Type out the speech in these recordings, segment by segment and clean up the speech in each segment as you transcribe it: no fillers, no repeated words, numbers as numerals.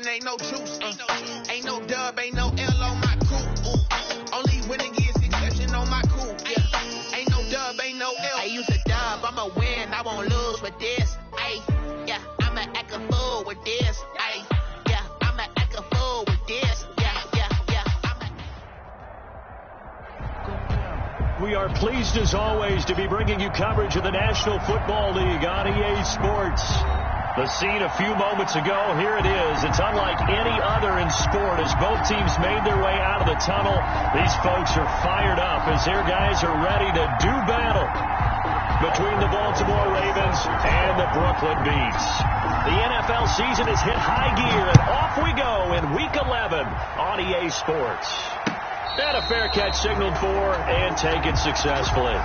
ain't no truce. Ain't no dub, ain't no L on my coupe. Only winning is exception on my coupe. Yeah. Ain't no dub, ain't no L. I use a dub, I'ma win, I won't lose with this. Ay, yeah, I'ma act a fool with this. Ay, yeah, I'ma act a fool with this. We are pleased as always to be bringing you coverage of the National Football League on EA Sports. The scene a few moments ago, here it is. It's unlike any other in sport as both teams made their way out of the tunnel. These folks are fired up as their guys are ready to do battle between the Baltimore Ravens and the Brooklyn Beats. The NFL season has hit high gear, and off we go in Week 11 on EA Sports. And a fair catch signaled for and taken successfully.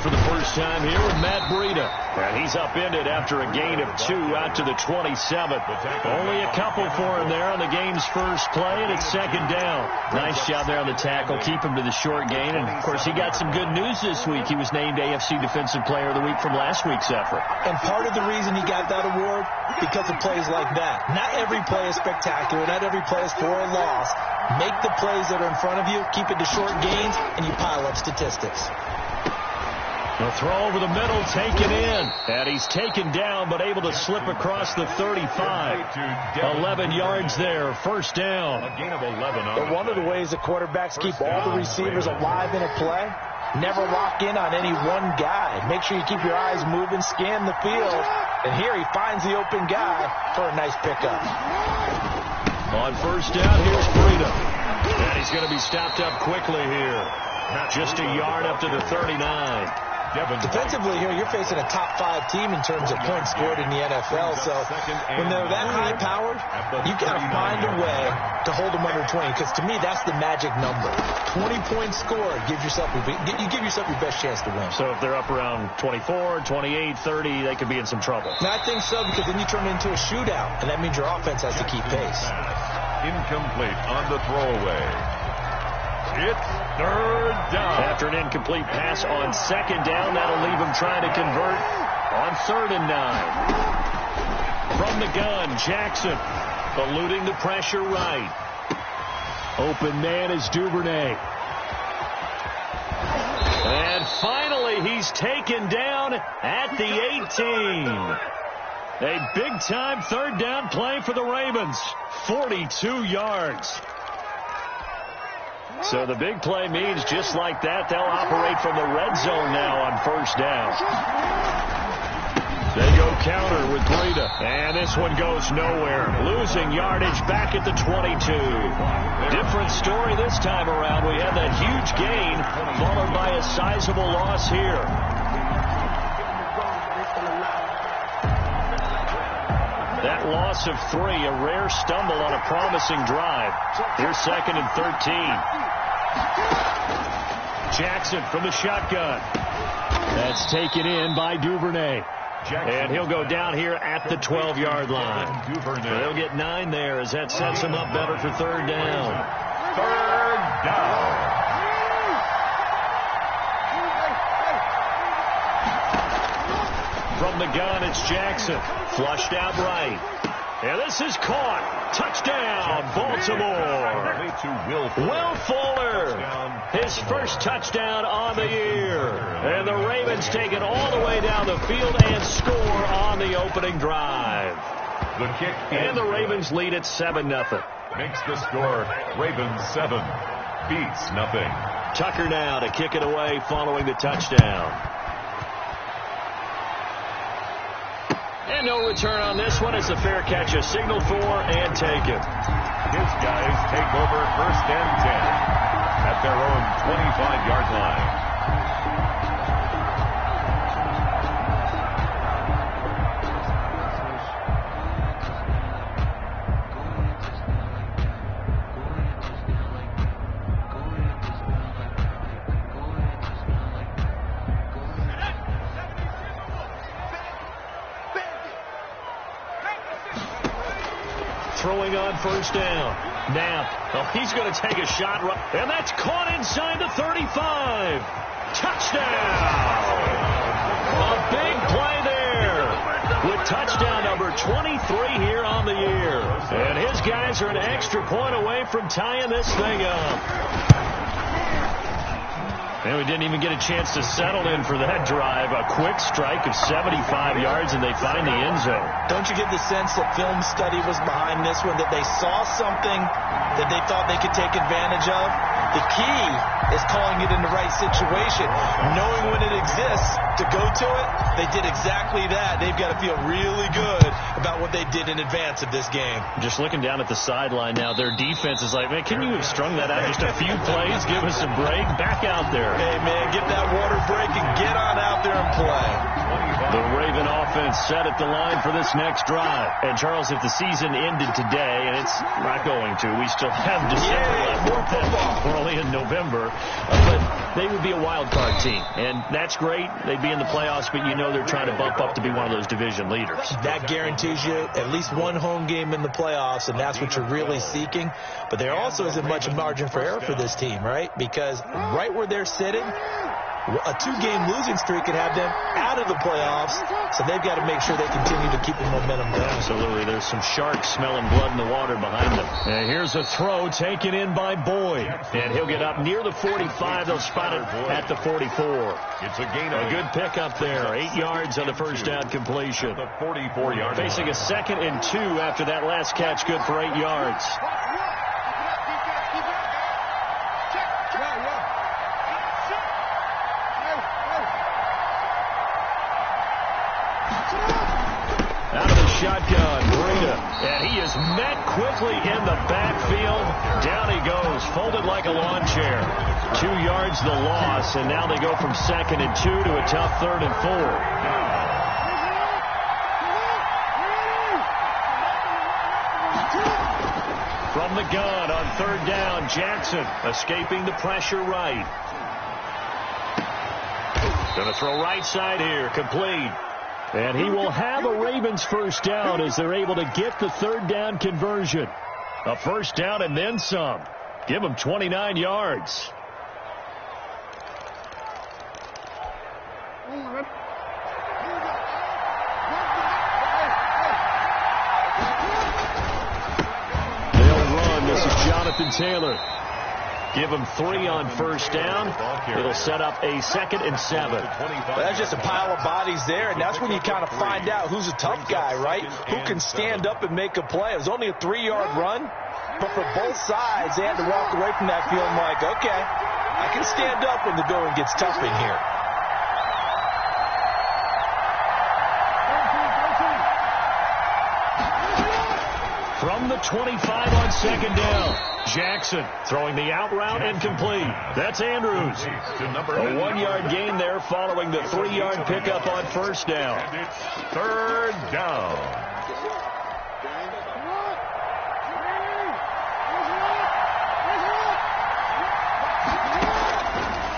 For the first time here with Matt Breida. And he's upended after a gain of 2 out to the 27th. Only a couple for him there on the game's first play, and it's second down. Nice job there on the tackle. Keep him to the short gain. And, of course, he got some good news this week. He was named AFC Defensive Player of the Week from last week's effort. And part of the reason he got that award, because of plays like that. Not every play is spectacular. Not every play is for a loss. Make the plays that are in front of you, keep it to short gains, and you pile up statistics. The throw over the middle, taken in. And he's taken down, but able to slip across the 35. 11 yards there, first down. A gain of 11. But one of the ways the quarterbacks keep all the receivers alive in a play, never lock in on any one guy. Make sure you keep your eyes moving, scan the field. And here he finds the open guy for a nice pickup. On first down, here's Breida. And he's going to be stopped up quickly here. Just a yard up to the 39. Defensively here, you're facing a top 5 team in terms of points scored in the NFL. So when they're that high-powered, you got to find a way to hold them under 20. Because to me, that's the magic number. 20 points scored, you give yourself your best chance to win. So if they're up around 24, 28, 30, they could be in some trouble. And I think so, because then you turn it into a shootout, and that means your offense has to keep pace. Incomplete on the throwaway. It's third down. After an incomplete pass on second down, that'll leave him trying to convert on 3rd and 9. From the gun, Jackson eluding the pressure right. Open man is Duvernay. And finally, he's taken down at the 18. A big-time 3rd down play for the Ravens. 42 yards. So the big play means just like that, they'll operate from the red zone now on first down. They go counter with Breida. And this one goes nowhere. Losing yardage back at the 22. Different story this time around. We had that huge gain followed by a sizable loss here. That loss of 3, a rare stumble on a promising drive. Here's 2nd and 13. Jackson from the shotgun. That's taken in by Duvernay. And he'll go down here at the 12-yard line. They'll get 9 there as that sets him up better for 3rd down. 3rd down. From the gun, it's Jackson. Flushed out right. And this is caught. Touchdown, Baltimore. Will Fuller, his first touchdown on the year. And the Ravens take it all the way down the field and score on the opening drive. The kick. And the Ravens lead at 7-0. Makes the score Ravens 7, Beats nothing. Tucker now to kick it away following the touchdown. And no return on this one. It's a fair catch, a signal for and taken. His guys take over 1st and 10 at their own 25-yard line. throwing on first down. Knapp. Oh, he's going to take a shot. And that's caught inside the 35. Touchdown. A big play there with touchdown number 23 here on the year. And his guys are an extra point away from tying this thing up. And we didn't even get a chance to settle in for that drive. A quick strike of 75 yards, and they find the end zone. Don't you get the sense that film study was behind this one, that they saw something that they thought they could take advantage of? The key is calling it in the right situation. Knowing when it exists to go to it, they did exactly that. They've got to feel really good about what they did in advance of this game. Just looking down at the sideline now, their defense is like, man, can you have strung that out just a few plays? Give us a break. Back out there. Hey, man, get that water break and get on out there and play. The Raven offense set at the line for this next drive. And, Charles, if the season ended today, and it's not going to, we still have December left. More football. We're only in November. But they would be a wild card team. And that's great. They'd be in the playoffs, but you know they're trying to bump up to be one of those division leaders. That guarantees you at least one home game in the playoffs, and that's what you're really seeking. But there also isn't much margin for error for this team, right? Because right where they're sitting, a two-game losing streak could have them out of the playoffs, so they've got to make sure they continue to keep the momentum going. Absolutely. There's some sharks smelling blood in the water behind them. And here's a throw taken in by Boyd. And he'll get up near the 45. They'll spot it at the 44. It's a gain. A good pickup there. 8 yards on the first down completion. The 44-yard line. Facing a 2nd and 2 after that last catch. Good for 8 yards. Shotgun, Breida, and he is met quickly in the backfield. Down he goes, folded like a lawn chair. 2 yards the loss, and now they go from 2nd and 2 to a tough 3rd and 4. From the gun on 3rd down, Jackson escaping the pressure right. Going to throw right side here, complete. And he will have a Ravens first down as they're able to get the 3rd down conversion. A first down and then some. Give them 29 yards. They'll run. This is Jonathan Taylor. Give him 3 on first down. It'll set up a 2nd and 7. Well, that's just a pile of bodies there, and that's when you kind of find out who's a tough guy, right? Who can stand up and make a play. It was only a 3-yard run, but for both sides, they had to walk away from that feeling like, okay, I can stand up when the going gets tough in here. From the 25 on 2nd down. Jackson throwing the out route and complete. That's Andrews. A 1-yard gain there following the 3-yard pickup on first down. And it's 3rd down.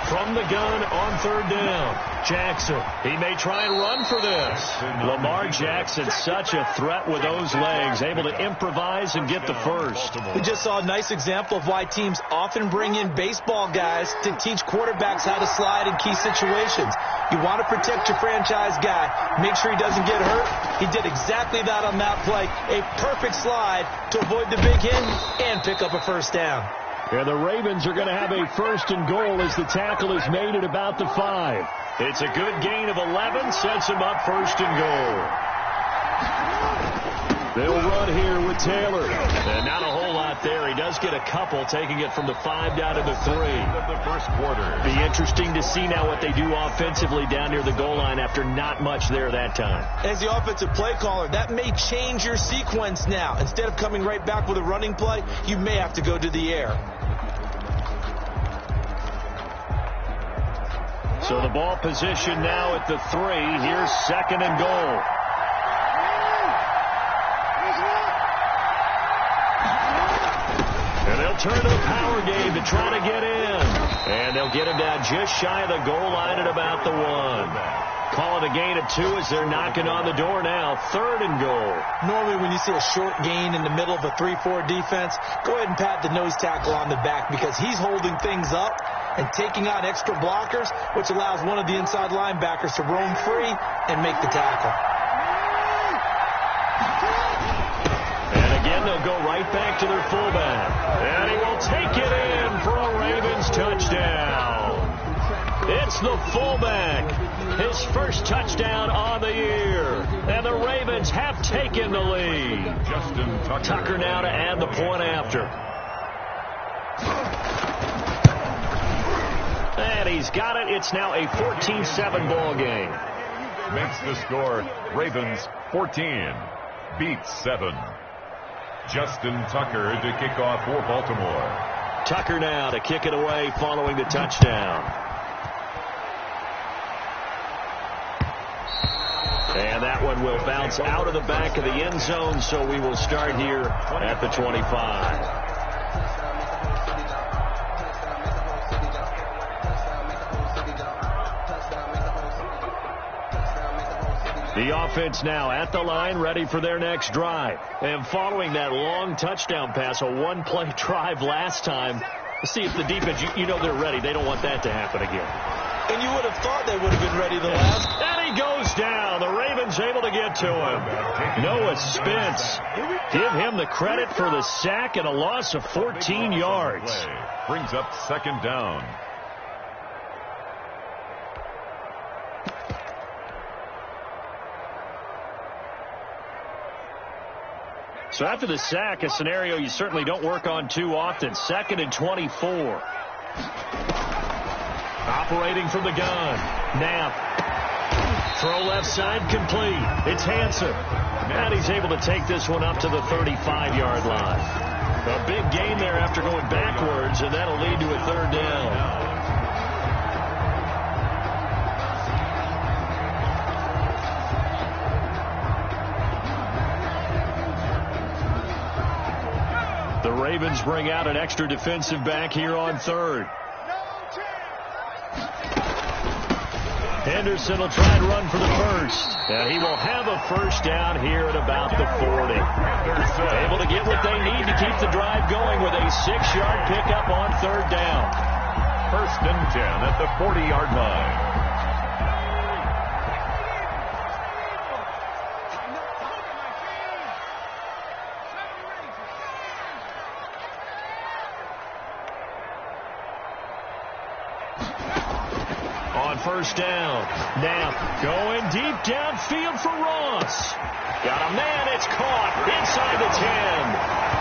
From the gun on 3rd down. Jackson, he may try and run for this. Lamar Jackson, such a threat with those legs, able to improvise and get the first. We just saw a nice example of why teams often bring in baseball guys to teach quarterbacks how to slide in key situations. You want to protect your franchise guy. Make sure he doesn't get hurt. He did exactly that on that play. A perfect slide to avoid the big hit and pick up a first down. And the Ravens are going to have a 1st and goal as the tackle is made at about the 5. It's a good gain of 11, sets him up 1st and goal. They'll run here with Taylor. And not a whole lot there. He does get a couple, taking it from the 5 down to the 3. The first quarter. Be interesting to see now what they do offensively down near the goal line after not much there that time. As the offensive play caller, that may change your sequence now. Instead of coming right back with a running play, you may have to go to the air. So the ball position now at the 3. Here's 2nd and goal. And they'll turn to the power game to try to get in. And they'll get him down just shy of the goal line at about the 1. Call it a gain of 2 as they're knocking on the door now. 3rd and goal. Normally when you see a short gain in the middle of a 3-4 defense, go ahead and pat the nose tackle on the back because he's holding things up and taking on extra blockers, which allows one of the inside linebackers to roam free and make the tackle. And again, they'll go right back to their fullback. And he will take it in for a Ravens touchdown. It's the fullback. His first touchdown on the year. And the Ravens have taken the lead. Justin Tucker now to add the point after. And he's got it. It's now a 14-7 ball game. Makes the score Ravens 14, beats 7. Justin Tucker to kick off for Baltimore. Tucker now to kick it away following the touchdown. And that one will bounce out of the back of the end zone, so we will start here at the 25. The offense now at the line, ready for their next drive. And following that long touchdown pass, a one-play drive last time, see if the defense, you know they're ready. They don't want that to happen again. And you would have thought they would have been ready the last. And he goes down. The Ravens able to get to him. Noah Spence. Give him the credit for the sack and a loss of 14 yards. Brings up 2nd down. So after the sack, a scenario you certainly don't work on too often. 2nd and 24. Operating from the gun. Knapp. Throw left side complete. It's Hanson. And he's able to take this one up to the 35-yard line. A big gain there after going backwards, and that'll lead to a 3rd down. The Ravens bring out an extra defensive back here on 3rd. Henderson will try and run for the first. And he will have a first down here at about the 40. Able to get what they need to keep the drive going with a 6-yard pickup on 3rd down. 1st and 10 at the 40-yard line. First down. Knapp going deep downfield for Ross. Got a man. It's caught inside the 10.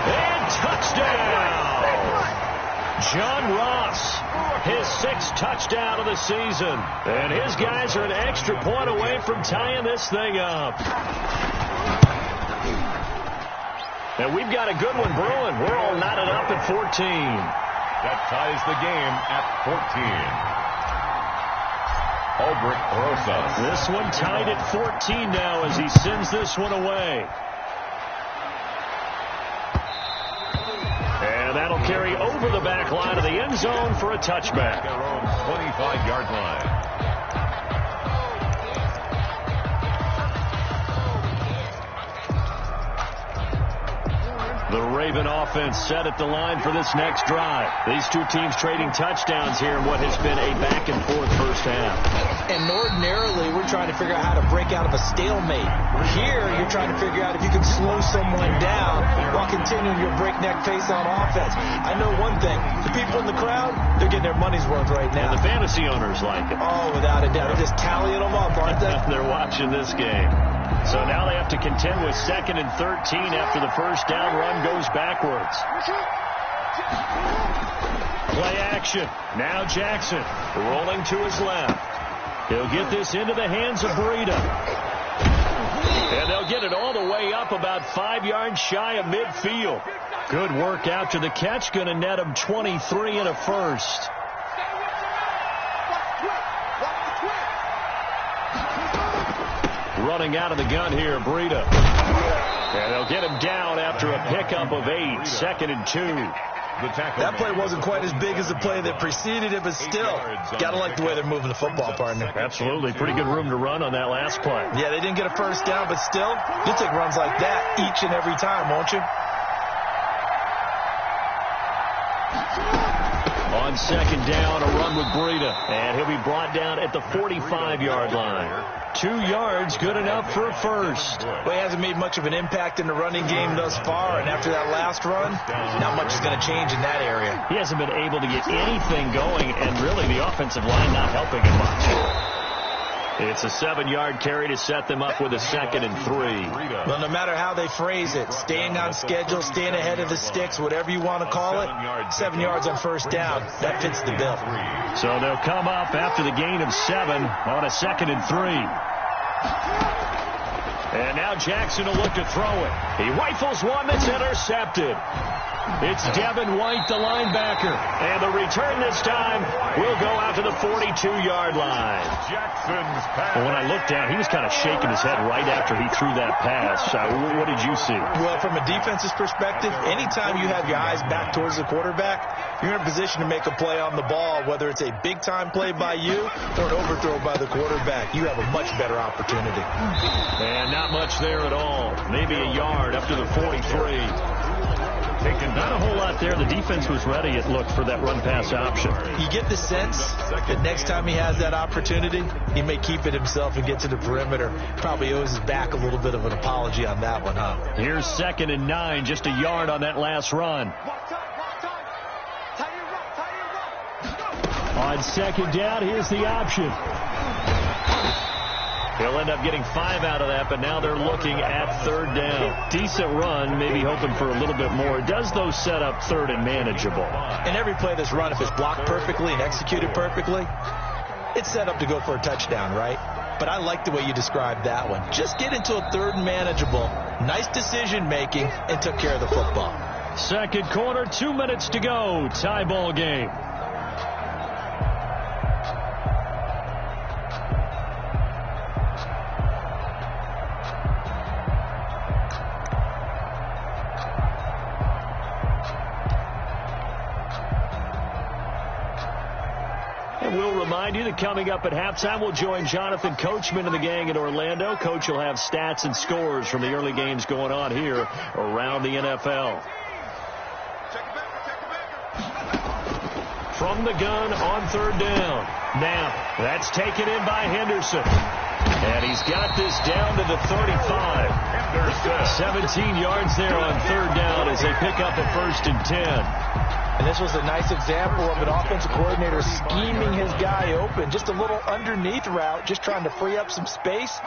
And touchdown. John Ross. His 6th touchdown of the season. And his guys are an extra point away from tying this thing up. And we've got a good one brewing. We're all knotted up at 14. That ties the game at 14. Albrecht Rosas. This one tied at 14 now as he sends this one away. And that'll carry over the back line of the end zone for a touchback. Their own 25-yard line. The Raven offense set at the line for this next drive. These two teams trading touchdowns here in what has been a back-and-forth first half. And ordinarily, we're trying to figure out how to break out of a stalemate. Here, you're trying to figure out if you can slow someone down while continuing your breakneck pace on offense. I know one thing. The people in the crowd, they're getting their money's worth right now. And the fantasy owners like it. Oh, without a doubt. They're just tallying them up, aren't they? They're watching this game. So now they have to contend with 2nd and 13 after the first down run goes backwards. Play action. Now Jackson rolling to his left. He'll get this into the hands of Breida. And they'll get it all the way up about 5 yards shy of midfield. Good work after the catch. Going to net him 23 and a first. Running out of the gun here, Breida. And they'll get him down after a pickup of 8. 2nd and 2. That play wasn't quite as big as the play that preceded it, but still, got to like the way they're moving the football, partner. Absolutely. Pretty good room to run on that last play. Yeah, they didn't get a first down, but still, you'll take runs like that each and every time, won't you? On second down, a run with Breida. And he'll be brought down at the 45-yard line. 2 yards, good enough for a first. Well, he hasn't made much of an impact in the running game thus far, and after that last run, not much is going to change in that area. He hasn't been able to get anything going, and really the offensive line not helping him much. It's a 7-yard carry to set them up with a 2nd and 3. Well, no matter how they phrase it, staying on schedule, staying ahead of the sticks, whatever you want to call it, 7 yards on first down, that fits the bill. So they'll come up after the gain of 7 on a 2nd and 3. And now Jackson will look to throw it. He rifles one that's intercepted. It's Devin White, the linebacker. And the return this time will go out to the 42-yard line. Jackson's pass. Well, when I looked down, he was kind of shaking his head right after he threw that pass. What did you see? Well, from a defense's perspective, anytime you have your eyes back towards the quarterback, you're in a position to make a play on the ball, whether it's a big-time play by you or an overthrow by the quarterback. You have a much better opportunity. And not much there at all. Maybe a yard up to the 43. Not a whole lot there. The defense was ready, it looked, for that run-pass option. You get the sense that next time he has that opportunity, he may keep it himself and get to the perimeter. Probably owes his back a little bit of an apology on that one, huh? Here's 2nd and 9, just a yard on that last run. On second down, here's the option. He'll end up getting 5 out of that, but now they're looking at 3rd down. Decent run, maybe hoping for a little bit more. Does those set up 3rd and manageable? And every play that's run, if it's blocked perfectly and executed perfectly, it's set up to go for a touchdown, right? But I like the way you described that one. Just get into a 3rd and manageable, nice decision-making, and took care of the football. Second quarter, 2 minutes to go. Tie ball game. We'll remind you that coming up at halftime, we'll join Jonathan Coachman and the gang in Orlando. Coach will have stats and scores from the early games going on here around the NFL. From the gun on 3rd down. Now, that's taken in by Henderson. And he's got this down to the 35. 17 yards there on 3rd down as they pick up a 1st and 10. And this was a nice example of an offensive coordinator scheming his guy open. Just a little underneath route, just trying to free up some space,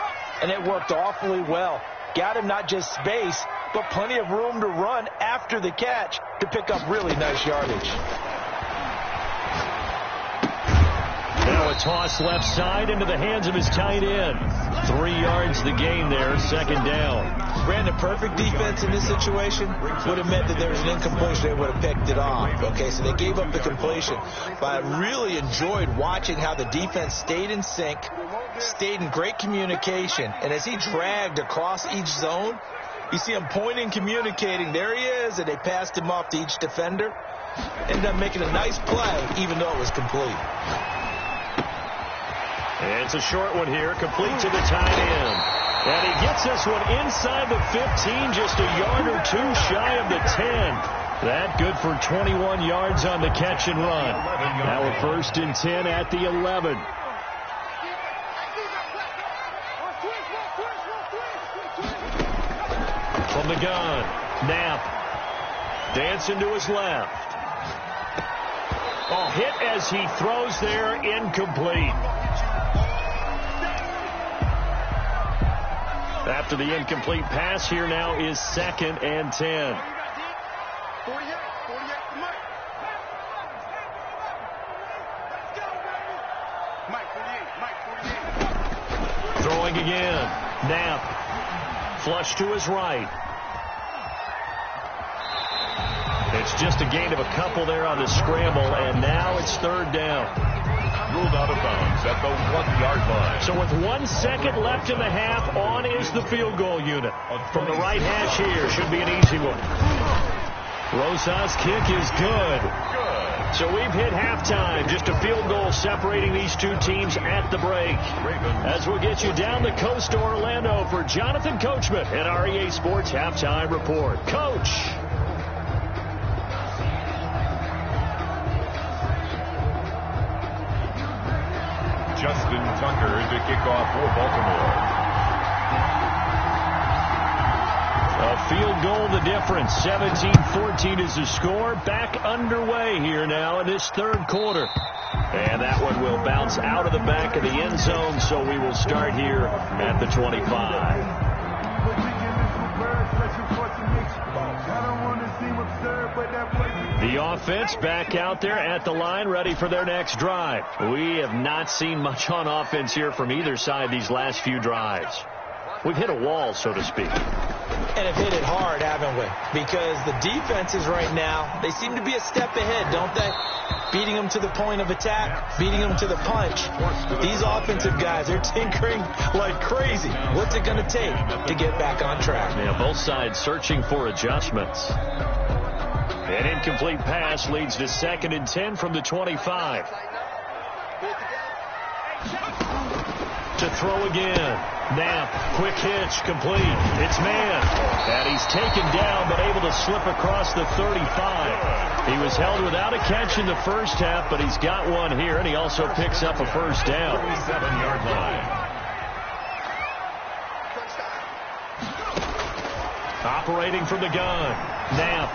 and it worked awfully well. Got him not just space, but plenty of room to run after the catch to pick up really nice yardage. Now a toss left side into the hands of his tight end. 3 yards the gain there, 2nd down. Brandon, perfect defense in this situation would have meant that there was an incompletion. They would have picked it off. Okay, so they gave up the completion. But I really enjoyed watching how the defense stayed in sync, stayed in great communication. And as he dragged across each zone, you see him pointing, communicating. There he is, and they passed him off to each defender. Ended up making a nice play, even though it was complete. And it's a short one here, complete to the tight end. And he gets this one inside the 15, just a yard or 2 shy of the 10. That good for 21 yards on the catch and run. Now a 1st and 10 at the 11. From the gun, Knapp dancing to his left. Oh, hit as he throws there, incomplete. After the incomplete pass, here now is 2nd and 10. Throwing again. Knapp. Flush to his right. It's just a gain of a couple there on the scramble, and now it's 3rd down. Ruled out of bounds at the 1-yard line. So with 1 second left in the half, on is the field goal unit. From the right hash here, should be an easy one. Rosas' kick is good. So we've hit halftime. Just a field goal separating these two teams at the break. As we'll get you down the coast to Orlando for Jonathan Coachman and our EA Sports Halftime Report. Coach. Justin Tucker to kick off for Baltimore. A field goal the difference. 17-14 is the score. Back underway here now in this third quarter. And that one will bounce out of the back of the end zone, so we will start here at the 25. The offense back out there at the line, ready for their next drive. We have not seen much on offense here from either side these last few drives. We've hit a wall, so to speak. And have hit it hard, haven't we? Because the defenses right now, they seem to be a step ahead, don't they? Beating them to the point of attack, beating them to the punch. These offensive guys, they're tinkering like crazy. What's it going to take to get back on track? Yeah, both sides searching for adjustments. An incomplete pass leads to 2nd and 10 from the 25. To throw again. Knapp, quick hitch, complete. It's man. And he's taken down, but able to slip across the 35. He was held without a catch in the first half, but he's got one here, and he also picks up a first down. 37-yard line. Operating from the gun. Knapp.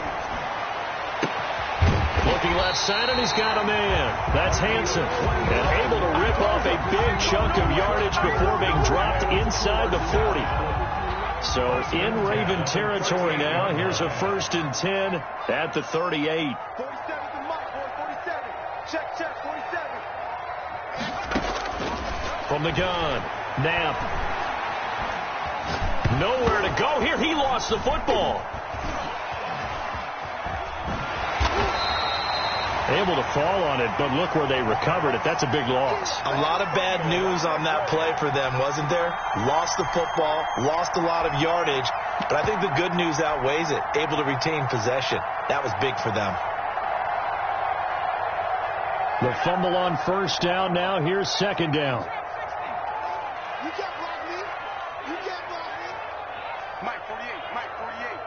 Looking left side, and he's got a man. That's Hansen. And able to rip off a big chunk of yardage before being dropped inside the 40. So in Raven territory now. Here's a 1st and 10 at the 38. 47 to Mike, boy, 47. Check, 47. From the gun, Knapp. Nowhere to go here. He lost the football. Able to fall on it, but look where they recovered it. That's a big loss. A lot of bad news on that play for them, wasn't there? Lost the football, lost a lot of yardage, but I think the good news outweighs it. Able to retain possession. That was big for them. The fumble on first down now. Here's 2nd down. You can't block me. You can't block me. Mike, 48. Mike, 48.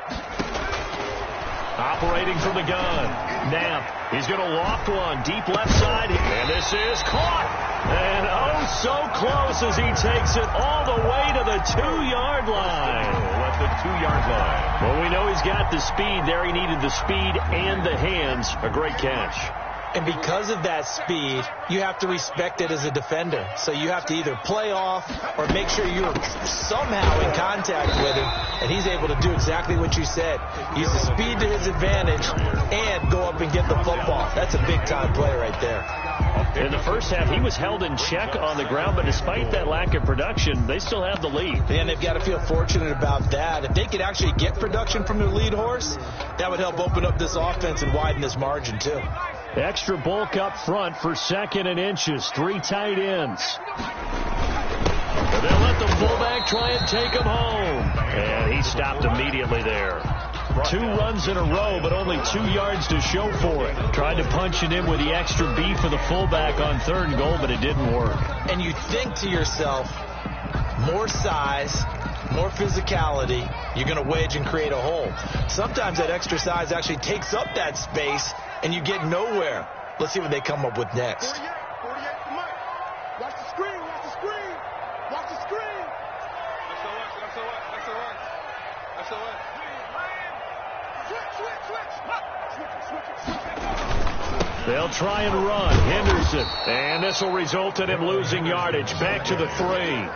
Operating from the gun. Knapp. He's going to loft one deep left side. And this is caught. And oh, so close as he takes it all the way to the 2-yard line. At the 2-yard line. Well, we know he's got the speed there. He needed the speed and the hands. A great catch. And because of that speed, you have to respect it as a defender. So you have to either play off or make sure you're somehow in contact with him. And he's able to do exactly what you said. Use the speed to his advantage and go up and get the football. That's a big-time play right there. In the first half, he was held in check on the ground, but despite that lack of production, they still have the lead. And they've got to feel fortunate about that. If they could actually get production from their lead horse, that would help open up this offense and widen this margin, too. Extra bulk up front for 2nd and inches. 3 tight ends. And they'll let the fullback try and take him home. And he stopped immediately there. 2 runs in a row, but only 2 yards to show for it. Tried to punch it in with the extra beef for the fullback on 3rd and goal, but it didn't work. And you think to yourself, more size, more physicality, you're going to wedge and create a hole. Sometimes that extra size actually takes up that space, and you get nowhere. Let's see what they come up with next. 48 to Mike. Watch the screen, watch the screen. Watch the screen. They'll try and run. Henderson. And this will result in him losing yardage. Back to the 3.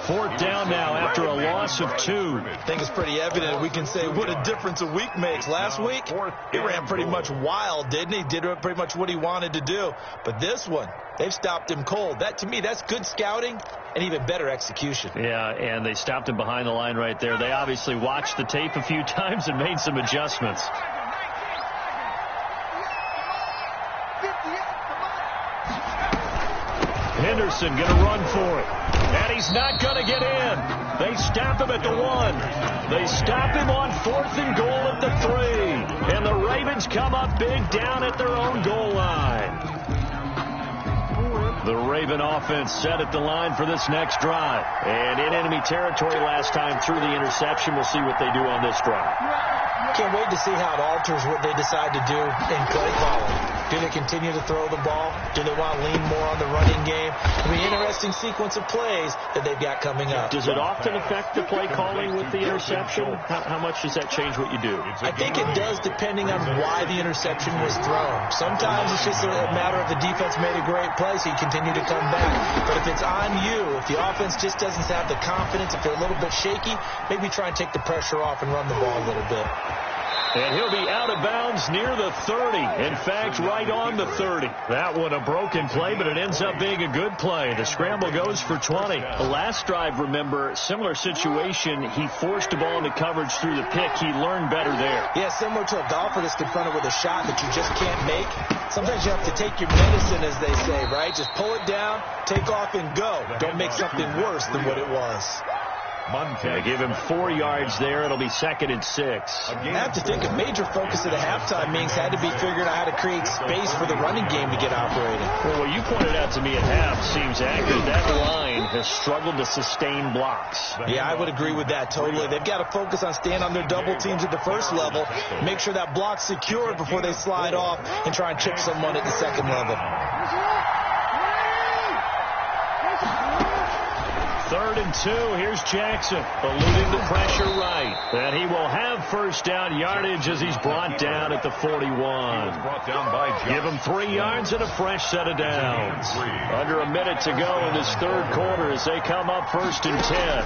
4th down now after a loss of 2. I think it's pretty evident. We can say what a difference a week makes. Last week, he ran pretty much wild, didn't he? Did pretty much what he wanted to do. But this one, they've stopped him cold. That, to me, that's good scouting and even better execution. Yeah, and they stopped him behind the line right there. They obviously watched the tape a few times and made some adjustments. Henderson going to run for it. And he's not going to get in. They stop him at the 1. They stop him on 4th and goal at the 3. And the Ravens come up big down at their own goal line. The Raven offense set at the line for this next drive. And in enemy territory last time through the interception. We'll see what they do on this drive. Can't wait to see how it alters what they decide to do in play calling. Do they continue to throw the ball? Do they want to lean more on the running game? It'll be an interesting sequence of plays that they've got coming up. Does it often affect the play calling with the interception? How much does that change what you do? I think it does, depending on why the interception was thrown. Sometimes it's just a matter of the defense made a great play, so you continue to come back. But if it's on you, if the offense just doesn't have the confidence, if they're a little bit shaky, maybe try and take the pressure off and run the ball a little bit. And he'll be out of bounds near the 30. In fact, right on the 30. That one a broken play, but it ends up being a good play. The scramble goes for 20. The last drive, remember, similar situation. He forced the ball into coverage through the pick. He learned better there. Yeah, similar to a golfer that's confronted with a shot that you just can't make. Sometimes you have to take your medicine, as they say, right? Just pull it down, take off, and go. Don't make something worse than what it was. They give him 4 yards there. It'll be 2nd and 6. I have to think a major focus of the halftime meetings had to be figuring out how to create space for the running game to get operating. Well, what you pointed out to me at half seems accurate. That line has struggled to sustain blocks. Yeah, I would agree with that totally. They've got to focus on staying on their double teams at the first level, make sure that block's secured before they slide off and try and chip someone at the second level. 3rd and 2. Here's Jackson, eluding the pressure right. And he will have first down yardage as he's brought down at the 41. Give him 3 yards and a fresh set of downs. Under a minute to go in this third quarter as they come up 1st and 10.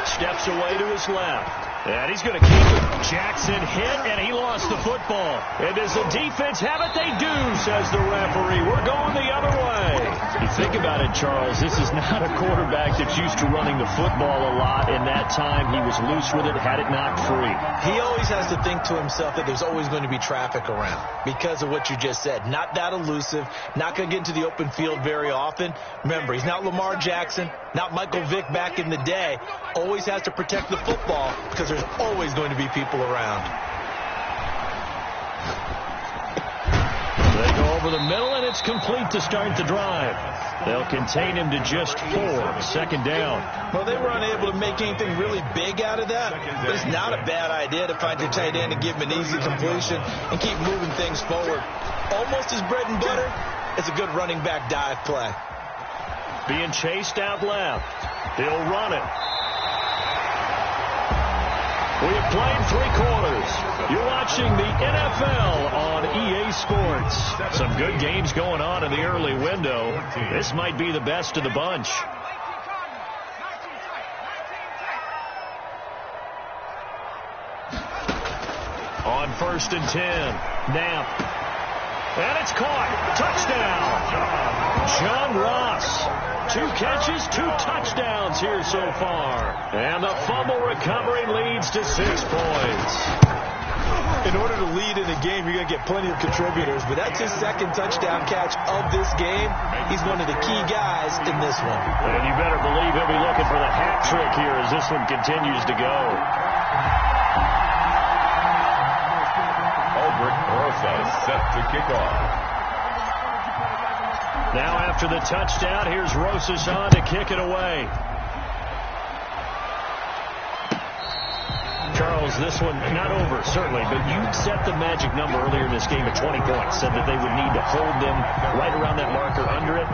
Steps away to his left. And he's going to keep it. Jackson hit, and he lost the football. And does the defense have it? They do, says the referee. We're going the other way. You think about it, Charles, this is not a quarterback that's used to running the football a lot. In that time, he was loose with it, had it knocked free. He always has to think to himself that there's always going to be traffic around because of what you just said. Not that elusive, not going to get into the open field very often. Remember, he's not Lamar Jackson, not Michael Vick back in the day. Always has to protect the football because there's always going to be people around. They go over the middle, and it's complete to start the drive. They'll contain him to just 4. 2nd down. Well, they were unable to make anything really big out of that, but it's not a bad idea to find your tight end and give him an easy completion and keep moving things forward. Almost his bread and butter. It's a good running back dive play. Being chased out left. He'll run it. We have played 3 quarters. You're watching the NFL on EA Sports. Some good games going on in the early window. This might be the best of the bunch. On 1st and 10, Knapp. And it's caught. Touchdown. John Ross. 2 catches, 2 touchdowns here so far. And the fumble recovery leads to 6 points. In order to lead in a game, you're going to get plenty of contributors. But that's his 2nd touchdown catch of this game. He's one of the key guys in this one. And you better believe he'll be looking for the hat trick here as this one continues to go. Aldrich Rosa set to kick off. Now after the touchdown, here's Rosas on to kick it away. Charles, this one not over, certainly, but you set the magic number earlier in this game at 20 points, said that they would need to hold them right around that marker under it.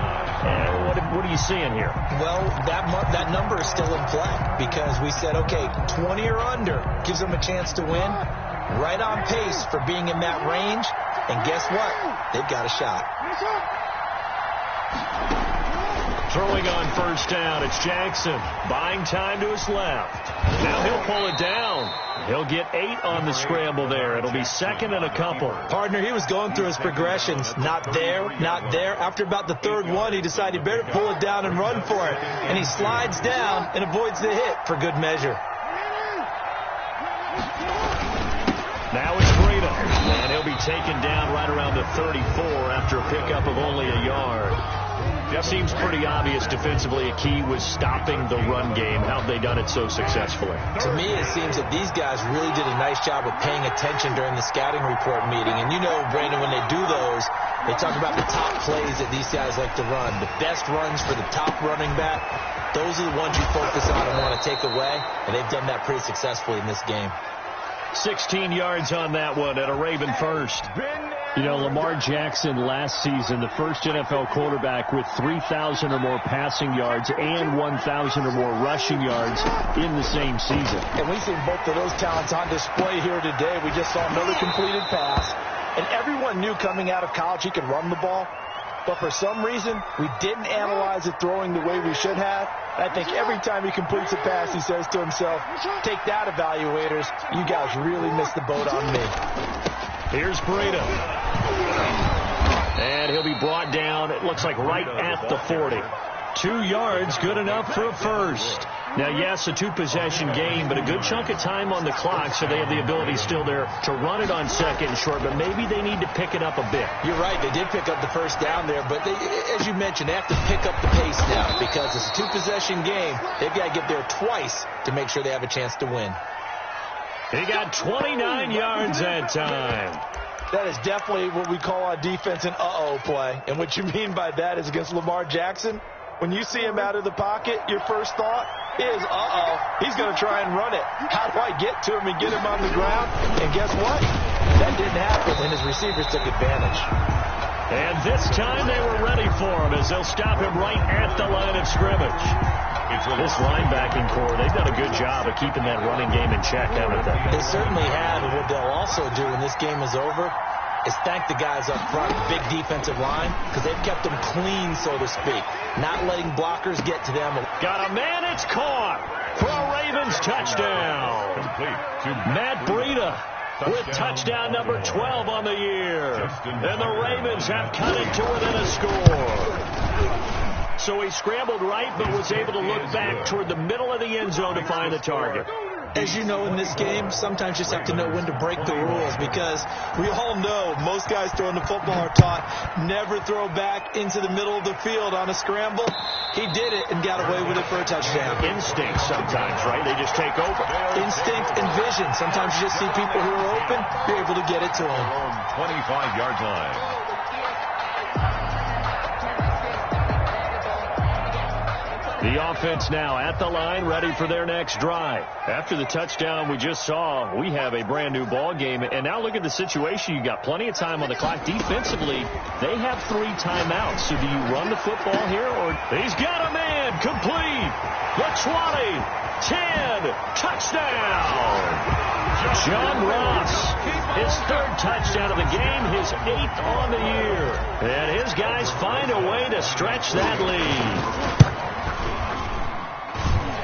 What are you seeing here? Well, that number is still in play because we said, okay, 20 or under gives them a chance to win. Right on pace for being in that range. And guess what? They've got a shot. Throwing on 1st down, it's Jackson. Buying time to his left. Now he'll pull it down. He'll get 8 on the scramble there. It'll be 2nd and a couple. Partner, he was going through his progressions. Not there, not there. After about the 3rd one, he decided he better pull it down and run for it. And he slides down and avoids the hit for good measure. Now it's Breida. And he'll be taken down right around the 34 after a pickup of only a yard. Seems pretty obvious defensively a key was stopping the run game. How have they done it so successfully? To me, it seems that these guys really did a nice job of paying attention during the scouting report meeting. And you know, Brandon, when they do those, they talk about the top plays that these guys like to run. The best runs for the top running back, those are the ones you focus on and want to take away. And they've done that pretty successfully in this game. 16 yards on that one at a Raven first. You know, Lamar Jackson last season, the first NFL quarterback with 3,000 or more passing yards and 1,000 or more rushing yards in the same season. And we've seen both of those talents on display here today. We just saw another completed pass. And everyone knew coming out of college he could run the ball. But for some reason, we didn't analyze it throwing the way we should have. And I think every time he completes a pass, he says to himself, take that, evaluators. You guys really missed the boat on me. Here's Breida. And he'll be brought down, it looks like right at the 40. 2 yards, good enough for a first. Now, yes, a two-possession game, but a good chunk of time on the clock, so they have the ability still there to run it on second and short, but maybe they need to pick it up a bit. You're right, they did pick up the first down there, but they, as you mentioned, they have to pick up the pace now because it's a two-possession game. They've got to get there twice to make sure they have a chance to win. He got 29 yards that time. That is definitely what we call on defense an uh-oh play. And what you mean by that is against Lamar Jackson, when you see him out of the pocket, your first thought is, uh-oh, he's going to try and run it. How do I get to him and get him on the ground? And guess what? That didn't happen, and his receivers took advantage. And this time they were ready for him as they'll stop him right at the line of scrimmage. This linebacking core, they've done a good job of keeping that running game in check, haven't they? They certainly have, and what they'll also do when this game is over is thank the guys up front, big defensive line, because they've kept them clean, so to speak, not letting blockers get to them. Got a man, it's caught for a Ravens touchdown. Matt Breida with touchdown number 12 on the year. And the Ravens have cut it to within a score. So he scrambled right, but was able to look back toward the middle of the end zone to find the target. As you know, in this game, sometimes you just have to know when to break the rules because we all know most guys throwing the football are taught never throw back into the middle of the field on a scramble. He did it and got away with it for a touchdown. Instinct sometimes, right? They just take over. Instinct and vision. Sometimes you just see people who are open, you're able to get it to them. 25-yard line. The offense now at the line, ready for their next drive. After the touchdown we just saw, we have a brand-new ball game. And now look at the situation. You got plenty of time on the clock. Defensively, they have 3 timeouts. So do you run the football here? Or he's got a man, complete. The 20, 10, touchdown. John Ross, his 3rd touchdown of the game, his 8th on the year. And his guys find a way to stretch that lead.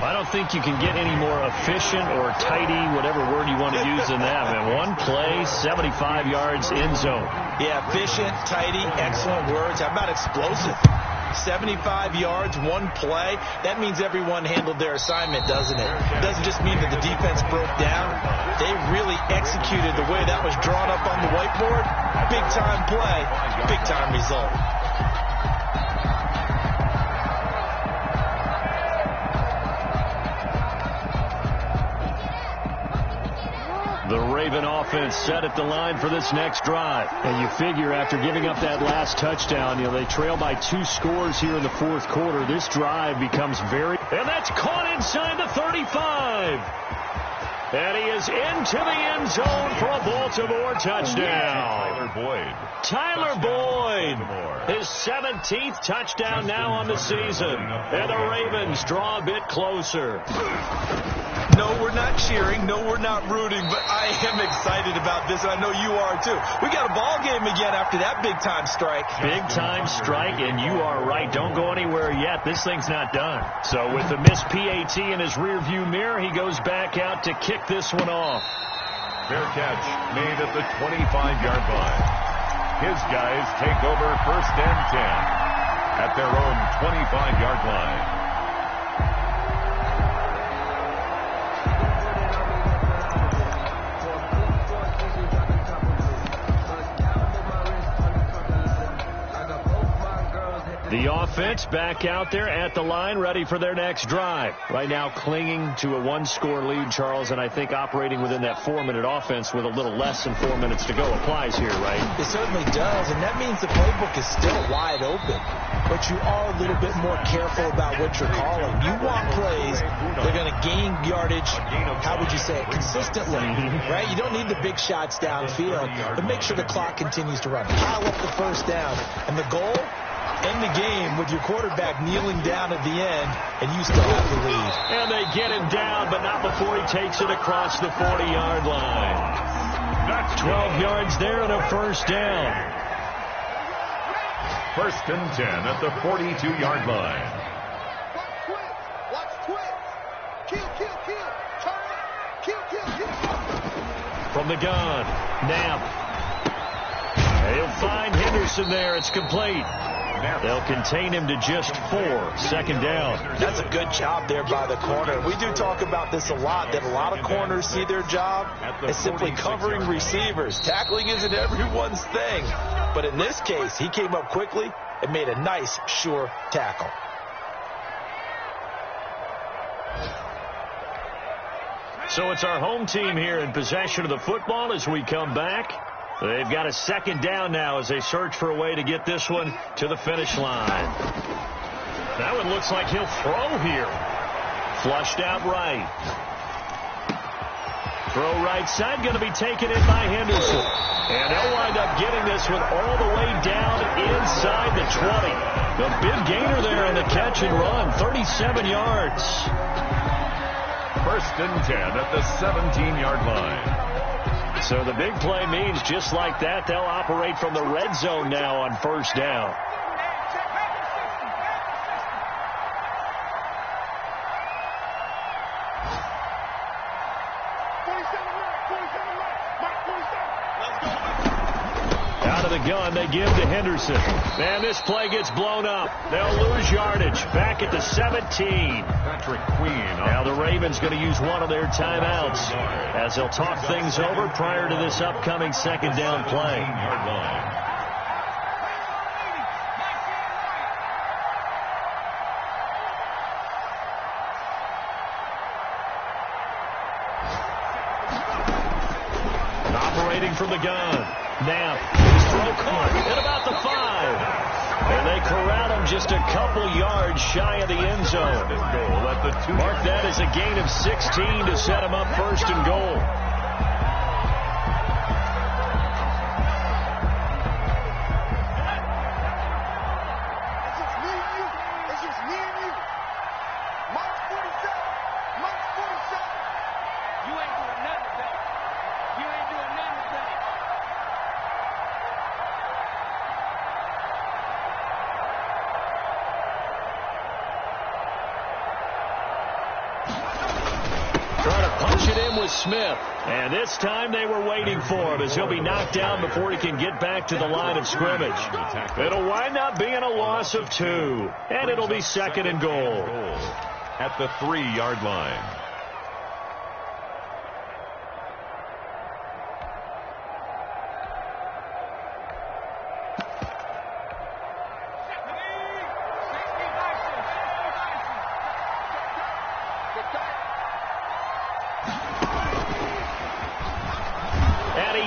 I don't think you can get any more efficient or tidy, whatever word you want to use in that. Man, one play, 75 yards in zone. Yeah, efficient, tidy, excellent words. How about explosive? 75 yards, one play. That means everyone handled their assignment, doesn't it? It doesn't just mean that the defense broke down. They really executed the way that was drawn up on the whiteboard. Big-time play, big-time result. The Raven offense set at the line for this next drive. And you figure after giving up that last touchdown, you know, they trail by 2 scores here in the 4th quarter. This drive becomes very... And that's caught inside the 35. And he is into the end zone for a Baltimore touchdown. Tyler Boyd. His 17th touchdown now on the season. And the Ravens draw a bit closer. No, we're not cheering. No, we're not rooting. But I am excited about this. I know you are, too. We got a ball game again after that big-time strike. Big-time strike, and you are right. Don't go anywhere yet. This thing's not done. So with the missed PAT in his rearview mirror, he goes back out to kick this one off. Fair catch made at the 25-yard line. His guys take over 1st and 10 at their own 25-yard line. The offense back out there at the line, ready for their next drive. Right now clinging to a one-score lead, Charles, and I think operating within that 4-minute offense with a little less than 4 minutes to go applies here, right? It certainly does, and that means the playbook is still wide open. But you are a little bit more careful about what you're calling. You want plays that are going to gain yardage, how would you say it, consistently, right? You don't need the big shots downfield, but make sure the clock continues to run. Pile up the first down, and the goal, end the game with your quarterback kneeling down at the end, and you still have the lead. And they get him down, but not before he takes it across the 40-yard line. That's 12 yards there and a first down. First and 10 at the 42-yard line. Watch twitch. Kill. Turn. Kill. From the gun, Knapp. He'll find Henderson there. It's complete. They'll contain him to just 4. Second down. That's a good job there by the corner. We do talk about this a lot, that a lot of corners see their job as simply covering receivers. Tackling isn't everyone's thing. But in this case, he came up quickly and made a nice, sure tackle. So it's our home team here in possession of the football as we come back. They've got a second down now as they search for a way to get this one to the finish line. That one looks like he'll throw here. Flushed out right. Throw right side, going to be taken in by Henderson. And they'll wind up getting this one all the way down inside the 20. The big gainer there on the catch and run, 37 yards. First and 10 at the 17-yard line. So the big play means just like that, they'll operate from the red zone now on first down. Out of the gun, they give to Henderson. And this play gets blown up. They'll lose yardage. Back at the 17. Patrick Queen. Now the Ravens going to use one of their timeouts as they'll talk things over prior to this upcoming second down play. Operating from the gun. Knapp. His throw caught at about the 5. And they corral him just a couple yards shy of the end zone. Mark that as a gain of 16 to set him up first and goal. It's just me and you. Mark 47. You ain't doing nothing today. Trying to punch it in with Smith. And this time they were waiting for him as he'll be knocked down before he can get back to the line of scrimmage. It'll wind up being a loss of 2. And it'll be second and goal. At the 3-yard line.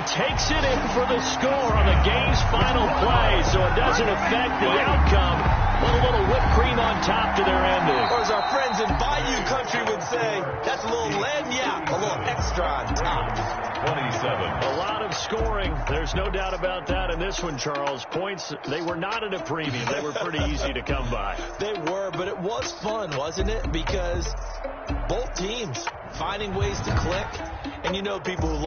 Takes it in for the score on the game's final play, so it doesn't affect the outcome. Put a little whipped cream on top to their ending. Or as our friends in Bayou Country would say, that's a little lagniappe, a little extra on top. 27. A lot of scoring. There's no doubt about that in this one, Charles. Points, they were not at a premium. They were pretty easy to come by. They were, but it was fun, wasn't it? Because both teams finding ways to click. And you know people who